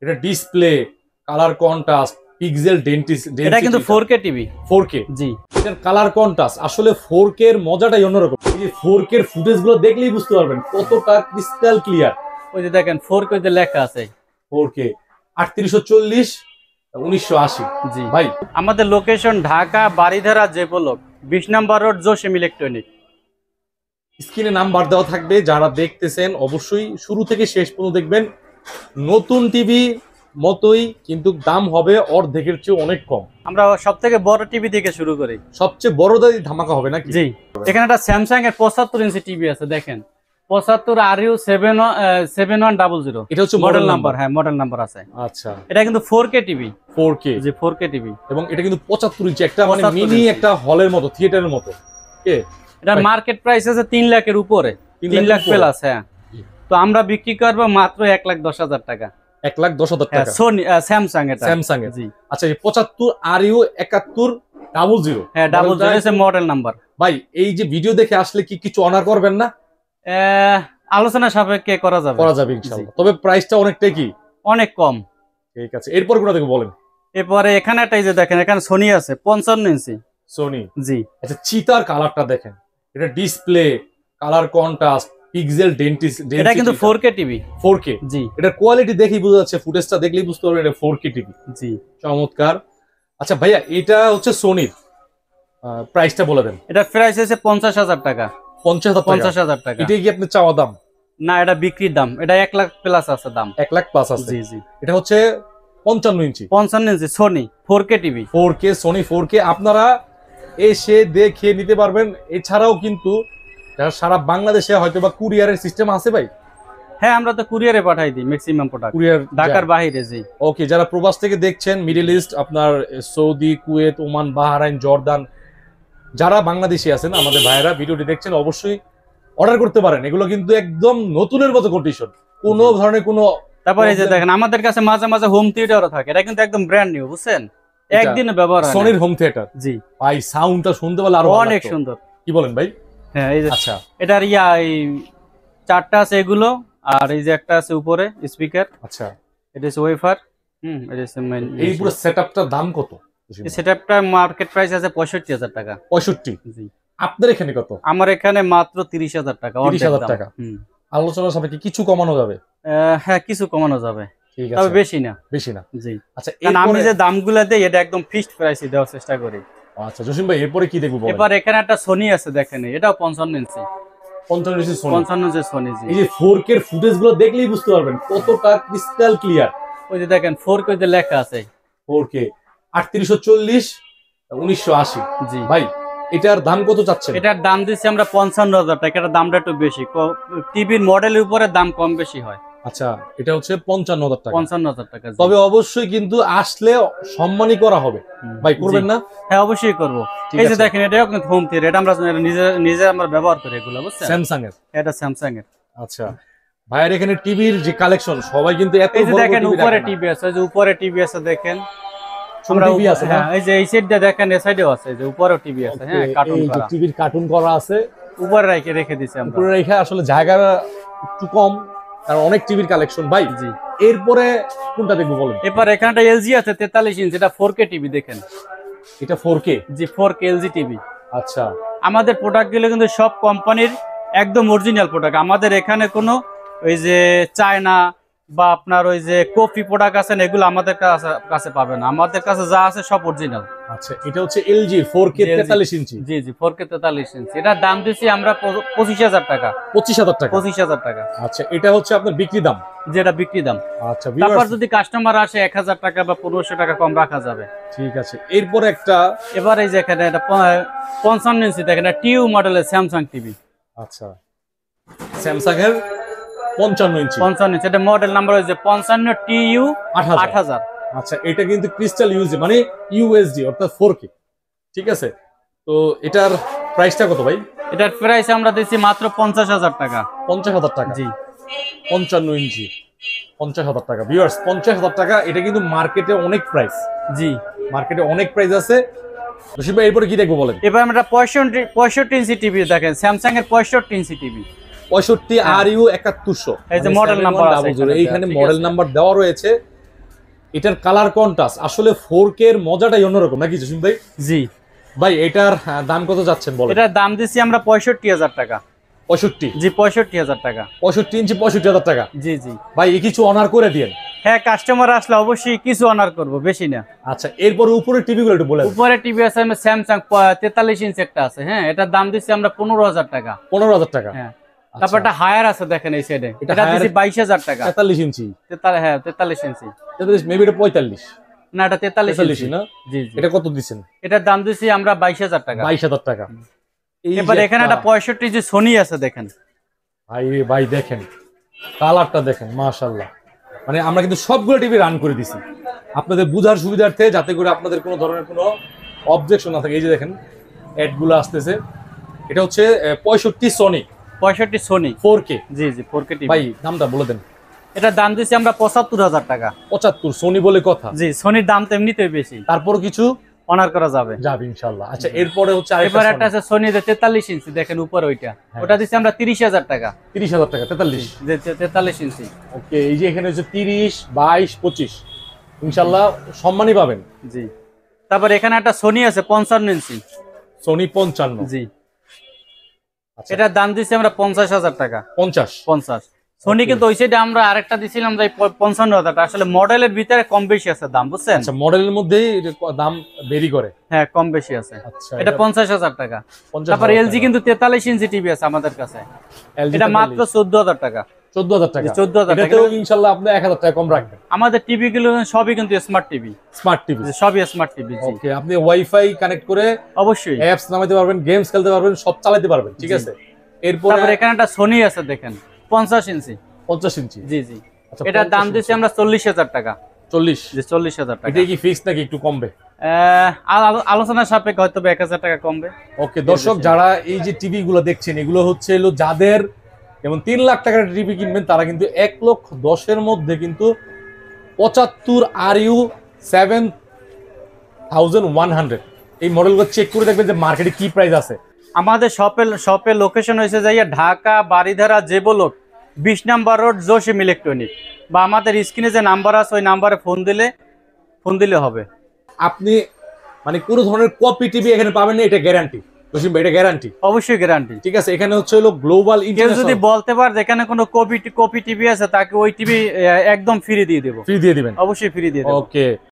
এটা display, colour contrast, pixel এটা কিন্তু 4K টিভি। 4K জি, এটার কালার কন্ট্রাস্ট আসলে 4K এর মজাটাই অন্যরকম। এই 4K এর ফুটেজ গুলো দেখলেই বুঝতে পারবেন কতটা ক্রিস্টাল ক্লিয়ার। ওই যে দেখেন 4K তে লেখা আছে 4K 3840 1980। জি ভাই আমাদের লোকেশন ঢাকা বাড়িধারা জেপোলক 20 নম্বর রোড জসিম ইলেকট্রনিক। স্ক্রিনে নাম্বার দেওয়া থাকবে, যারা দেখতেছেন অবশ্যই শুরু থেকে শেষ পর্যন্ত দেখবেন। নতুন টিভি মতোই কিন্তু দাম হবে অর্ধেকের চেয়ে অনেক কম। আমরা সবথেকে বড় টিভি থেকে শুরু করি, সবচেয়ে বড় দাদি ধামাকা হবে নাকি? জি, এখানে একটা স্যামসাং এর 75 ইঞ্চি টিভি আছে, দেখেন 75 RU 7100। এটা হচ্ছে মডেল নাম্বার, হ্যাঁ মডেল নাম্বার আছে। আচ্ছা, এটা কিন্তু 4K টিভি। 4K জি 4K টিভি, এবং এটা কিন্তু 75 ইঞ্চি, একটা মানে 75 মিনি ইঞ্চি। একটা হলের মতো, থিয়েটারের মতো। কে এটা মার্কেট প্রাইস আছে 3 লাখের উপরে, 3 লাখ প্লাস। হ্যাঁ, তো আমরা বিক্রি করব মাত্র 1,10,000 টাকা। 1,10,000 টাকা। সোনি স্যামসাং, এটা স্যামসাং এর। জি আচ্ছা, এই 75 RU 7100। হ্যাঁ, ডাবল জিরো এর মডেল নাম্বার। ভাই এই যে ভিডিও দেখে আসলে কি কিছু অনার করবেন না? আলোচনা সাপেক্ষে করা যাবে, করা যাবে ইনশাআল্লাহ। তবে প্রাইসটা অনেকটাই কি অনেক কম। ঠিক আছে, এরপর কোনটা থেকে বলেন। এরপরে এখানে একটা, এই যে দেখেন এখানে সোনি আছে 55 ইঞ্চি সোনি। জি, আচ্ছা, চিতার কালারটা দেখেন, এটা ডিসপ্লে, কালার কন্ট্রাস্ট, পিক্সেল এটা কিন্তু 4K টিভি। 4K জি, এটার কোয়ালিটি দেখেই বোঝা যাচ্ছে, ফুটেজটা দেখলেই বুঝতে পারবেন এটা 4K টিভি। জি চমৎকার। আচ্ছা ভাইয়া, এটা হচ্ছে সোনির, প্রাইসটা বলে দেন। এটা প্রাইস আছে 50,000 টাকা। 50,000 টাকা। এটাই কি আপনি চাওয়া দাম? না, এটা বিক্রির দাম, এটা 1 লাখ প্লাস আছে দাম। 1 লাখ প্লাস আছে। জি জি, এটা হচ্ছে 55 inch 55 inch Sony 4K TV. 4K Sony 4K আপনারা এসে দেখে নিতে পারবেন। এছাড়াও কিন্তু যারা সারা বাংলাদেশে হয়তো বা কুরিয়ারের সিস্টেম আছে ভাই। হ্যাঁ, আমরা তো কুরিয়ারে পাঠাই দিই ম্যাক্সিমাম প্রোডাক্ট, কুরিয়ার ঢাকার বাইরে। জি, ওকে, যারা প্রবাস থেকে দেখছেন, মিডল ইস্ট, আপনার Saudi, Kuwait, Oman, Bahrain, Jordan, যারা বাংলাদেশি আছেন আমাদের ভাইয়েরা ভিডিওটি দেখছেন, অবশ্যই অর্ডার করতে পারেন। এগুলো কিন্তু একদম নতুনের মতো কন্ডিশন, কোনো ধরনের কোনো। তারপরে এই যে দেখেন আমাদের কাছে মাঝে মাঝে হোম থিয়েটারও থাকে, এটা কিন্তু একদম ব্র্যান্ড নিউ, বুঝছেন, একদিনে ব্যবহার হয়। সোনির হোম থিয়েটার। জি ভাই সাউন্ডটা শুনতে পারলে আরো অনেক সুন্দর। কি বলেন ভাই? হ্যাঁ, এই যে আচ্ছা, এটার এই 4টা আছে এগুলো, আর এই যে একটা আছে উপরে স্পিকার। আচ্ছা, এটা হচ্ছে ওয়েফার। এটা হচ্ছে মেইন। এই পুরো সেটআপটার দাম কত? এই সেটআপটা মার্কেট প্রাইস আছে 65,000 টাকা। 65? জি, আপনার এখানে কত? আমার এখানে মাত্র 30,000 টাকা। 30,000 টাকা। আলোচনা সাপেক্ষে কিছু কমানো যাবে? হ্যাঁ, কিছু কমানো যাবে, ঠিক তবে আছে, বেশি না। বেশি না। জি, আচ্ছা, কারণ আমি যে দামগুলো দেই এটা একদম ফিক্সড প্রাইসে দেওয়ার চেষ্টা করি। আচ্ছা জসিম ভাই, এরপরে কি দেখবো বলেন? এবার এখানে একটা সোনি আছে, দেখেন এটাও 55 inch. 55 inch Sony. 55 inch Sony. জি, এই যে 4K এর ফুটেজ গুলো দেখলেই বুঝতে পারবেন কতটা ক্রিস্টাল ক্লিয়ার। ওই যে দেখেন 4K তে লেখা আছে 4K 3840 1980। জি ভাই এটার দাম কত চাচ্ছেন? এটার দাম দিচ্ছি আমরা 55,000 টাকা। এটার দামটা একটু বেশি, টিভির মডেলের উপরে দাম কম বেশি হয়। আচ্ছা, এটা হচ্ছে 55,000 টাকা। 55,000 টাকা। তবে অবশ্যই কিন্তু আসলে সম্মানই করা হবে। ভাই করবেন না? হ্যাঁ, অবশ্যই করব। এই যে দেখেন এটাও কিন্তু হোম থিয়েটার, এটা আমরা নিজে আমরা ব্যবহার করি এগুলো, বুঝছেন। স্যামসাং এর। এটা স্যামসাং এর। আচ্ছা ভাইয়ের এখানে টিভির যে কালেকশন, সবাই কিন্তু এত এই যে বড় দেখেন টিভি উপরে রাখে না। টিভি আছে, এই যে উপরে টিভি আছে, দেখেন ছোট টিভি আছে না? হ্যাঁ, এই যে এই সাইডটা দেখেন, এই সাইডেও আছে, এই যে উপরেও টিভি আছে। হ্যাঁ, কার্টুন এই যে করা, টিভির কার্টুন করা আছে, উপরে রেখে দিয়েছি আমরা। উপরে রেখে আসলে জায়গা একটু কম, কারণ অনেক টিভির কালেকশন। ভাই জি, এরপরে কোনটা দেখবো বলেন? এবার এখানে একটা এলজি আছে 43 ইঞ্চি, এটা 4K টিভি, দেখেন। এটা 4K? জি, 4K এলজি টিভি। আচ্ছা, আমাদের প্রোডাক্ট গুলো কিন্তু সব কোম্পানির একদম অরিজিনাল প্রোডাক্ট। আমাদের এখানে কোনো ওই যে চায়না বা আপনার ওই যে কপি প্রোডাক্ট আছে, এগুলো আমাদের কাছে পাবেন না। আমাদের কাছে যা আছে সব অরিজিনাল। আচ্ছা, এটা হচ্ছে এলজি 4K 43 ইঞ্চি। জি জি, 4K 43 ইঞ্চি। এটার দাম দিচ্ছি আমরা 25,000 টাকা। 25,000 টাকা? 25,000 টাকা। আচ্ছা, এটা হচ্ছে আপনার বিক্রি দাম? যেটা বিক্রি দাম। আচ্ছা, তারপর যদি কাস্টমার আসে 1,000 টাকা বা 1500 টাকা কম রাখা যাবে। ঠিক আছে। এরপরে একটা, এবার এই যে এখানে এটা 55 ইঞ্চি, দেখেন টিউ মডেলের স্যামসাং টিভি। আচ্ছা, স্যামসাং এর 55 ইঞ্চি। 55 ইঞ্চি, এটা মডেল নাম্বার হচ্ছে 55 TU 8000। আচ্ছা, এটা কিন্তু ক্রিস্টাল ইউএসডি, মানে ইউএসডি অর্থাৎ 4K। ঠিক আছে, তো এটার প্রাইসটা কত ভাই? এটার প্রাইস আমরা দিচ্ছি মাত্র 50,000 টাকা। 50,000 টাকা? জি, 55 ইঞ্চি 50,000 টাকা। ভিউয়ার্স, 50,000 টাকা, এটা কিন্তু মার্কেটে অনেক প্রাইস। জি, মার্কেটে অনেক প্রাইস আছে। রশিদ ভাই এরপরে কি দেখবো বলেন? এবার আমরা 65 ইঞ্চি টিভি দেখেন, স্যামসাং এর 65 ইঞ্চি টিভি। 65 RU 7100, এই যে মডেল নাম্বার আছে এইখানে মডেল নাম্বার দেওয়া রয়েছে। এটার কালার কন্ট্রাস্ট আসলে 4K এর মজাটাই অন্যরকম নাকি জসিম ভাই? জি ভাই এটার দাম কত যাচ্ছেন বলেন? এটার দাম দিচ্ছি আমরা 65,000 টাকা। 65? জি 65,000 টাকা। 65 ইঞ্চি 65,000 টাকা। জি জি ভাই এই কিছু অনার করে দিয়েন। হ্যাঁ, কাস্টমার আসলে অবশ্যই কিছু অনার করব, বেশি না। আচ্ছা, এরপরে উপরে টিভি গুলো একটু বলেন। উপরে টিভি আছে স্যামসাং 43 ইঞ্চি একটা আছে, হ্যাঁ, এটার দাম দিচ্ছি আমরা 15,000 টাকা। 15,000 টাকা। হ্যাঁ, তারপর একটা হায়ার আছে দেখেন এই সাইডে, এটা এটা দিচ্ছি হায়ার 22,000 টাকা। 43 ইঞ্চি। হ্যাঁ 43 ইঞ্চি। 43 মেবি এটা 45। না, এটা 43 ইঞ্চি না? জি জি। এটা কত দিবেন? এটার দাম দিচ্ছি আমরা 22,000 টাকা। 22,000 টাকা। এবার এখানে একটা 65 ইঞ্চি সোনি আছে দেখেন। ভাই রে ভাই দেখেন, কালারটা দেখেন মাশাআল্লাহ। মানে আমরা কিন্তু সবগুলো টিভি রান করে দিছি আপনাদের বুঝার সুবিধার্থে, যাতে করে আপনাদের কোনো ধরনের কোনো অবজেকশন না থাকে। এই যে দেখেন অ্যাড গুলো আসতেছে, এটা হচ্ছে 65 সোনি 65 সোনি 4K। জি জি 4K টিভি। ভাই দামটা বলে দেন। এটার দাম দিচ্ছি আমরা 75,000 টাকা। 75 সোনি বলে কথা। জি, সোনির দাম তো এমনিতেই বেশি, তারপর কিছু অনার করা যাবে যাবে ইনশাআল্লাহ। আচ্ছা, এরপরে হচ্ছে এবার একটা আছে সোনি 43 ইঞ্চি দেখেন উপরে ওইটা, ওটা দিচ্ছি আমরা 30,000 টাকা। 30,000 টাকা। 43? 43 ইঞ্চি। ওকে, এই যে এখানে হচ্ছে 30, 22, 25 ইনশাআল্লাহ সম্মানই পাবেন। জি, তারপর এখানে একটা সোনি আছে 55 ইঞ্চি সোনি 55। জি, আচ্ছা, এটার দাম দিচ্ছি আমরা 50,000 টাকা। 50। সোনি কিন্তু ওই সাইডে আমরা আরেকটা দিছিলাম যে 55,000 টাকা। আসলে মডেলের ভিতরে কম বেশি আছে দাম, বুঝছেন? আচ্ছা, মডেলের মধ্যেই দাম ভেরি করে। হ্যাঁ, কম বেশি আছে। আচ্ছা, এটা 50,000 টাকা। 50,000 তারপর এলজি কিন্তু 43 ইঞ্চি টিভি আছে আমাদের কাছে, LG এটা মাত্র 14,000 টাকা। 14,000 টাকা। 14,000 টাকা। এটাতেও ইনশাআল্লাহ আপনি 1,000 টাকা কম রাখবেন। আমাদের টিভি গুলো সবই কিন্তু স্মার্ট টিভি। Smart TV. সবই স্মার্ট টিভি। জি, ওকে, আপনি ওয়াইফাই কানেক্ট করে অবশ্যই অ্যাপস নামাইতে পারবেন, গেমস খেলতে পারবেন, সব চালাতে পারবেন, ঠিক আছে? এরপর তারপর এখানে একটা সোনি আছে দেখেন 50 ইঞ্চি। 50 ইঞ্চি। জি জি, আচ্ছা, এটার দাম দিচ্ছি আমরা 40,000 টাকা। 40? জি 40,000 টাকা। এটা কি ফিক্স নাকি একটু কমবে? আলোচনা সাপেক্ষে হয়তো 1,000 টাকা কমবে। ওকে দর্শক, যারা এই যে টিভি গুলো দেখছেন, এগুলো হচ্ছে যাদের যেমন 3 লাখ টাকার টিভি কিনবেন, তারা কিন্তু 1,10,000 মধ্যে কিন্তু 75 RU 7100 এই মডেলগুলো চেক করে দেখবেন যে মার্কেটে কি প্রাইস আছে। আমাদের শপের লোকেশন হয়েছে যাইয়া ঢাকা বারিধারা জেবলট 20 নাম্বার রোড জসিম ইলেকট্রনিক, বা আমাদের স্ক্রিনে যে নাম্বার আছে ওই নাম্বারে ফোন দিলে হবে। আপনি মানে কোনো ধরনের কপি টিভি এখানে পাবেন না, এটা গ্যারান্টি জসিম ভাই, এটা গ্যারান্টি। অবশ্যই গ্যারান্টি। ঠিক আছে, এখানে হচ্ছে গ্লোবাল কেউ যদি ইন্টারন্যাশনাল। বলতে পারে যেখানে কোনো কপি টিভি আছে, তাকে ওই টিভি একদম ফ্রি দিয়ে দেবো। ফ্রি দিয়ে দিবেন? অবশ্যই ফ্রি দিয়ে দেবো। ওকে।